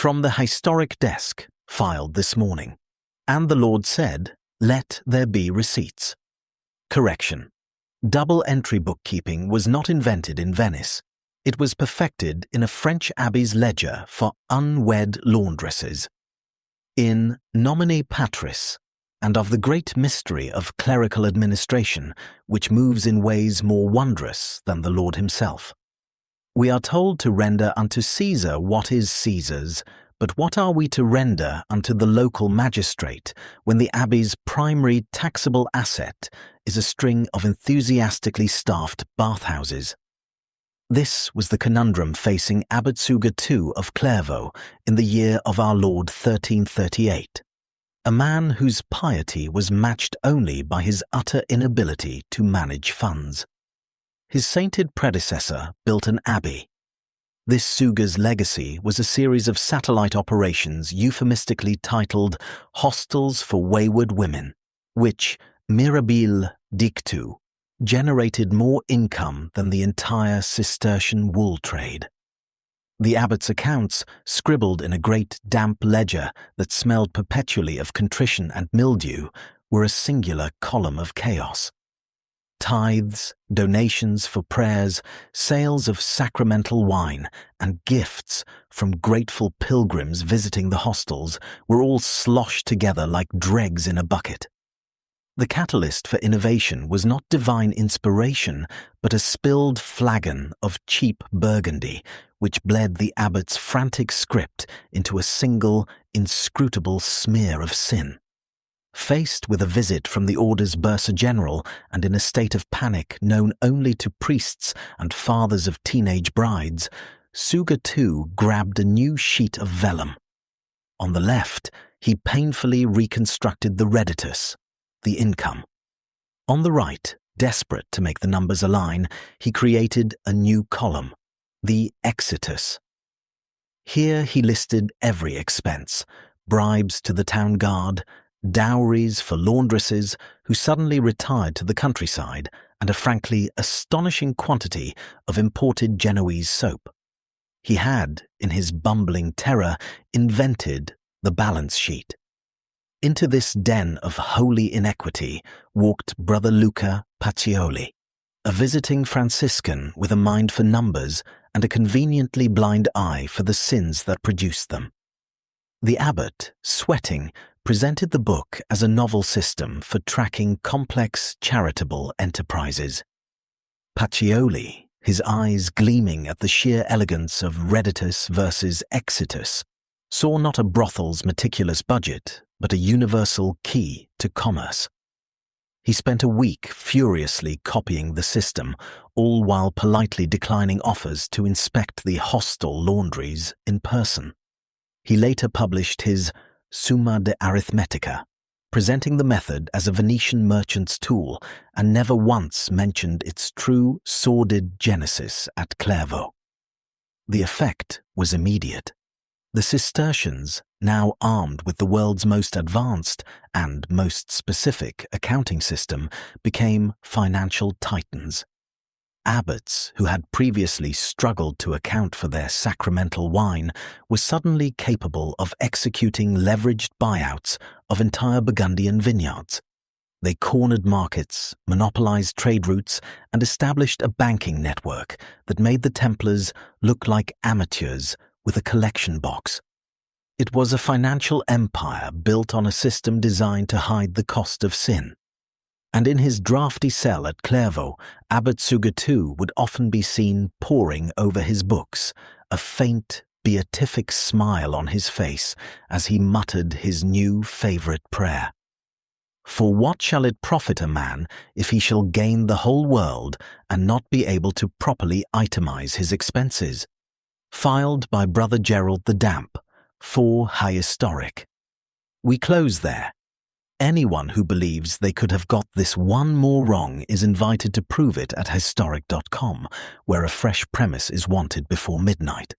From the historic desk, filed this morning. And the Lord said, Let there be receipts. Correction. Double-entry bookkeeping was not invented in Venice. It was perfected in a French abbey's ledger for unwed laundresses. In Nomine Patris, and of the great mystery of clerical administration, which moves in ways more wondrous than the Lord himself. We are told to render unto Caesar what is Caesar's, but what are we to render unto the local magistrate when the abbey's primary taxable asset is a string of enthusiastically staffed bathhouses? This was the conundrum facing Abbot Suger II of Clairvaux in the year of our Lord 1338, a man whose piety was matched only by his utter inability to manage funds. His sainted predecessor built an abbey. This Suger's legacy was a series of satellite operations euphemistically titled Hostels for Wayward Women, which, mirabile dictu, generated more income than the entire Cistercian wool trade. The abbot's accounts, scribbled in a great damp ledger that smelled perpetually of contrition and mildew, were a singular column of chaos. Tithes, donations for prayers, sales of sacramental wine, and gifts from grateful pilgrims visiting the hostels were all sloshed together like dregs in a bucket. The catalyst for innovation was not divine inspiration, but a spilled flagon of cheap Burgundy, which bled the abbot's frantic script into a single, inscrutable smear of sin. Faced with a visit from the order's bursar general and in a state of panic known only to priests and fathers of teenage brides, Suger II grabbed a new sheet of vellum. On the left, he painfully reconstructed the redditus, the income. On the right, desperate to make the numbers align, he created a new column, the exitus. Here he listed every expense, bribes to the town guard, dowries for laundresses who suddenly retired to the countryside, and a frankly astonishing quantity of imported Genoese soap. He had, in his bumbling terror, invented the balance sheet. Into this den of holy inequity walked Brother Luca Pacioli, a visiting Franciscan with a mind for numbers and a conveniently blind eye for the sins that produced them. The abbot, sweating, presented the book as a novel system for tracking complex charitable enterprises. Pacioli, his eyes gleaming at the sheer elegance of redditus versus exitus, saw not a brothel's meticulous budget, but a universal key to commerce. He spent a week furiously copying the system, all while politely declining offers to inspect the hostel laundries in person. He later published his Summa de Arithmetica, presenting the method as a Venetian merchant's tool, and never once mentioned its true sordid genesis at Clairvaux. The effect was immediate. The Cistercians, now armed with the world's most advanced and most specific accounting system, became financial titans. Abbots who had previously struggled to account for their sacramental wine were suddenly capable of executing leveraged buyouts of entire Burgundian vineyards. They cornered markets, monopolized trade routes, and established a banking network that made the Templars look like amateurs with a collection box. It was a financial empire built on a system designed to hide the cost of sin. And in his draughty cell at Clairvaux, Abbot Suger II would often be seen poring over his books, a faint, beatific smile on his face as he muttered his new favorite prayer. For what shall it profit a man if he shall gain the whole world and not be able to properly itemize his expenses? Filed by Brother Gerald the Damp, 4 High Historic. We close there. Anyone who believes they could have got this one more wrong is invited to prove it at historic.com, where a fresh premise is wanted before midnight.